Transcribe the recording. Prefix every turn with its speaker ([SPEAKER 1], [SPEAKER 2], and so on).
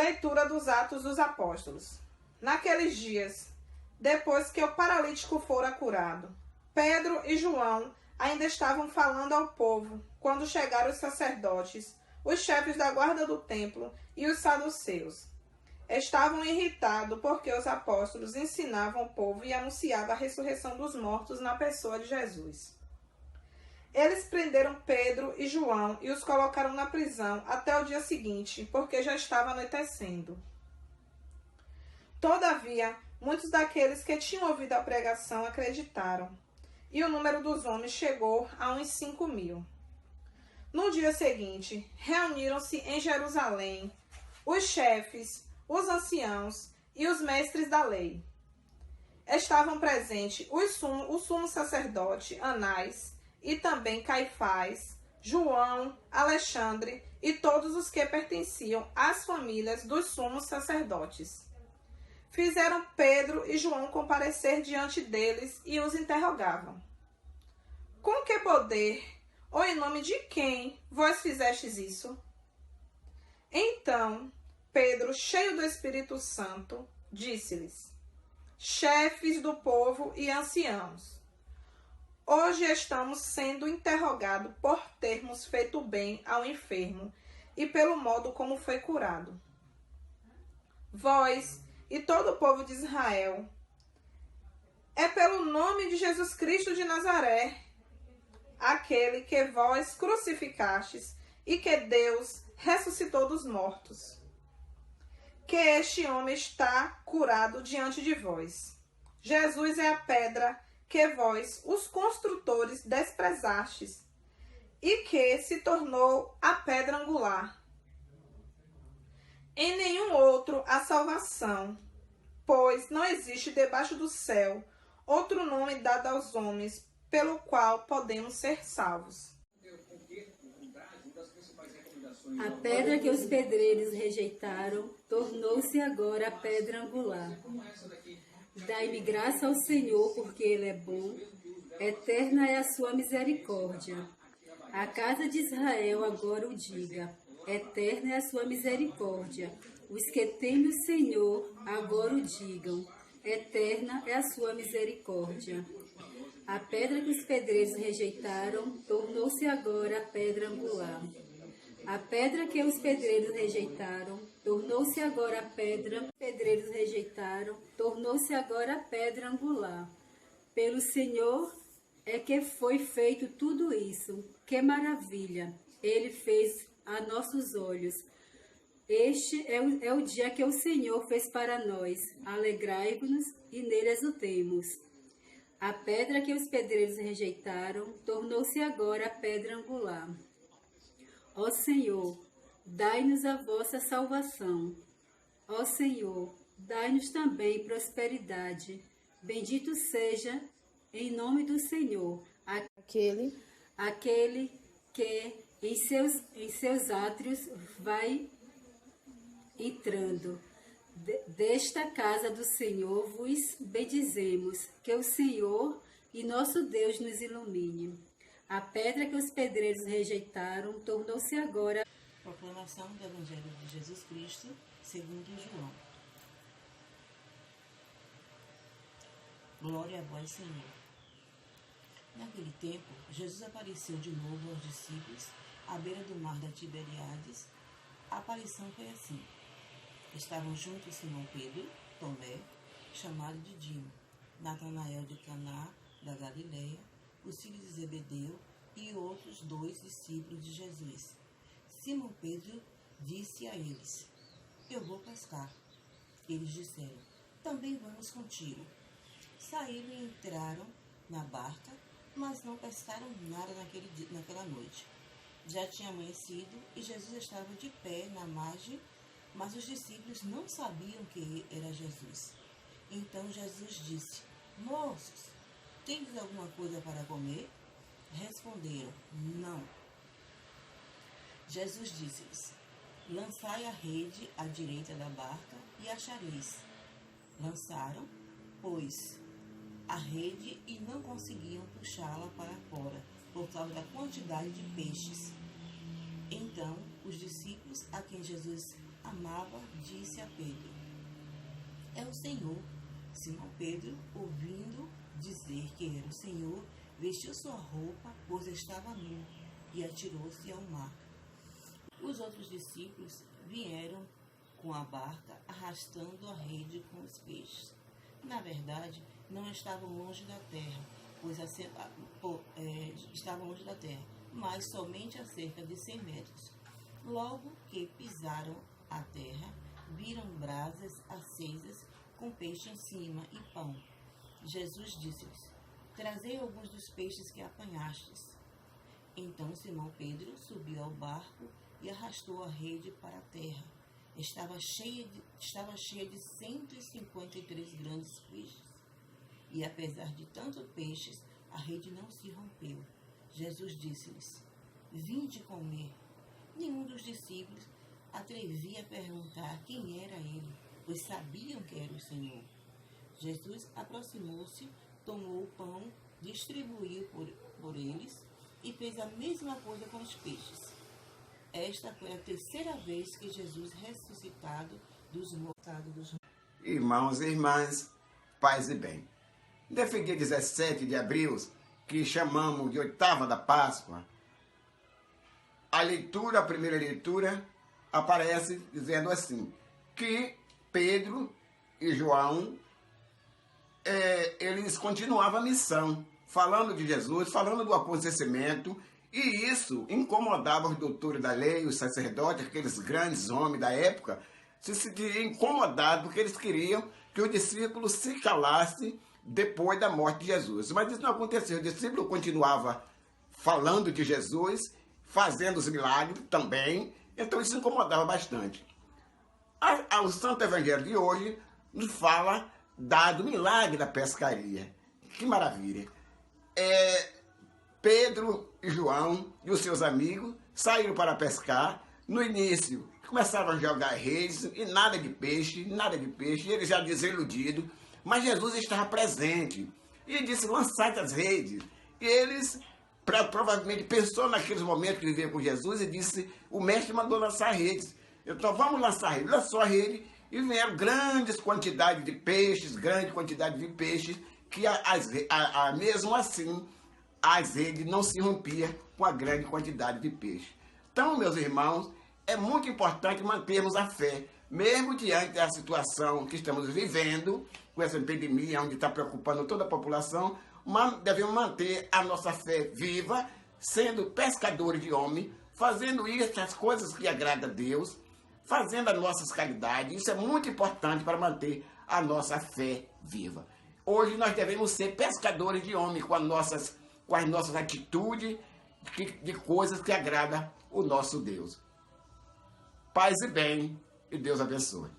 [SPEAKER 1] Leitura dos Atos dos Apóstolos. Naqueles dias, depois que o paralítico fora curado, Pedro e João ainda estavam falando ao povo quando chegaram os sacerdotes, os chefes da guarda do templo e os saduceus. Estavam irritados porque os apóstolos ensinavam o povo e anunciavam a ressurreição dos mortos na pessoa de Jesus. Eles prenderam Pedro e João e os colocaram na prisão até o dia seguinte, porque já estava anoitecendo. Todavia, muitos daqueles que tinham ouvido a pregação acreditaram, e o número dos homens chegou a uns 5.000. No dia seguinte, reuniram-se em Jerusalém os chefes, os anciãos e os mestres da lei. Estavam presentes o sumo sacerdote Anás, e também Caifás, João, Alexandre e todos os que pertenciam às famílias dos sumos sacerdotes. Fizeram Pedro e João comparecer diante deles e os interrogavam. Com que poder, ou em nome de quem, vós fizestes isso? Então, Pedro, cheio do Espírito Santo, disse-lhes: chefes do povo e anciãos, hoje estamos sendo interrogados por termos feito bem ao enfermo e pelo modo como foi curado. Vós e todo o povo de Israel, é pelo nome de Jesus Cristo de Nazaré, aquele que vós crucificastes e que Deus ressuscitou dos mortos, que este homem está curado diante de vós. Jesus é a pedra que vós, os construtores, desprezastes, e que se tornou a pedra angular. Em nenhum outro há salvação, pois não existe debaixo do céu outro nome dado aos homens, pelo qual podemos ser salvos.
[SPEAKER 2] A pedra que os pedreiros rejeitaram tornou-se agora a pedra angular. Dai-me graça ao Senhor, porque Ele é bom, eterna é a sua misericórdia. A casa de Israel agora o diga, eterna é a sua misericórdia. Os que temem o Senhor agora o digam, eterna é a sua misericórdia. A pedra que os pedreiros rejeitaram tornou-se agora a pedra angular. A pedra que os pedreiros rejeitaram tornou-se agora a pedra. Pedreiros rejeitaram, tornou-se agora a pedra angular. Pelo Senhor é que foi feito tudo isso. Que maravilha! Ele fez a nossos olhos. Este é o dia que o Senhor fez para nós. Alegrai-vos e nele exultemos. A pedra que os pedreiros rejeitaram tornou-se agora a pedra angular. Ó Senhor, dai-nos a vossa salvação. Ó Senhor, dai-nos também prosperidade. Bendito seja em nome do Senhor aquele que em seus átrios vai entrando. Desta casa do Senhor vos bendizemos, que o Senhor e nosso Deus nos ilumine. A pedra que os pedreiros rejeitaram tornou-se agora.
[SPEAKER 3] Proclamação do Evangelho de Jesus Cristo, segundo João. Glória a vós, Senhor. Naquele tempo, Jesus apareceu de novo aos discípulos à beira do mar da Tiberíades. A aparição foi assim. Estavam juntos Simão Pedro, Tomé, chamado de Dimo, Natanael de Caná, da Galileia, os filhos de Zebedeu e outros 2 discípulos de Jesus. Simão Pedro disse a eles: eu vou pescar. Eles disseram: também vamos contigo. Saíram e entraram na barca, mas não pescaram nada naquela noite. Já tinha amanhecido e Jesus estava de pé na margem, mas os discípulos não sabiam que era Jesus. Então Jesus disse: moços, tendes alguma coisa para comer? Responderam: não. Jesus disse-lhes: lançai a rede à direita da barca e achareis. Lançaram, pois, a rede e não conseguiam puxá-la para fora, por causa da quantidade de peixes. Então, os discípulos a quem Jesus amava, disse a Pedro: é o Senhor. Simão Pedro, ouvindo dizer que era o Senhor, vestiu sua roupa, pois estava nu, e atirou-se ao mar. Os outros discípulos vieram com a barca, arrastando a rede com os peixes. Na verdade, não estavam longe da terra, estavam longe da terra, mas somente a cerca de 100 metros. Logo que pisaram a terra, viram brasas acesas com peixe em cima e pão. Jesus disse-lhes: trazei alguns dos peixes que apanhastes. Então Simão Pedro subiu ao barco e arrastou a rede para a terra. Estava cheia de 153 grandes peixes. E apesar de tantos peixes, a rede não se rompeu. Jesus disse-lhes: vinde comer. Nenhum dos discípulos atrevia a perguntar quem era ele, pois sabiam que era o Senhor. Jesus aproximou-se, tomou o pão, distribuiu por eles e fez a mesma coisa com os peixes. Esta foi a terceira vez que Jesus ressuscitado dos mortos.
[SPEAKER 4] Irmãos e irmãs, paz e bem. Nesse dia 17 de abril, que chamamos de oitava da Páscoa, a primeira leitura, aparece dizendo assim, que Pedro e João, eles continuavam a missão, falando de Jesus, falando do acontecimento, e isso incomodava os doutores da lei, os sacerdotes, aqueles grandes homens da época, se sentiam incomodados porque eles queriam que os discípulos se calassem depois da morte de Jesus. Mas isso não aconteceu, o discípulo continuava falando de Jesus, fazendo os milagres também, então isso incomodava bastante. O Santo Evangelho de hoje nos fala do milagre da pescaria. Que maravilha! Pedro e João e os seus amigos saíram para pescar. No início, começaram a jogar redes e nada de peixe, e eles já desiludidos, mas Jesus estava presente e disse: lançai as redes. E eles provavelmente pensou naqueles momentos que viviam com Jesus e disse: o mestre mandou lançar redes, então vamos lançar a rede. Lançou a rede e vieram grandes quantidades de peixes, que mesmo assim as redes não se rompiam com a grande quantidade de peixe. Então, meus irmãos, é muito importante mantermos a fé, mesmo diante da situação que estamos vivendo, com essa epidemia onde está preocupando toda a população, mas devemos manter a nossa fé viva, sendo pescadores de homem, fazendo isso, as coisas que agradam a Deus, fazendo as nossas caridades. Isso é muito importante para manter a nossa fé viva. Hoje nós devemos ser pescadores de homem com as nossas atitudes de coisas que agradam o nosso Deus. Paz e bem, e Deus abençoe.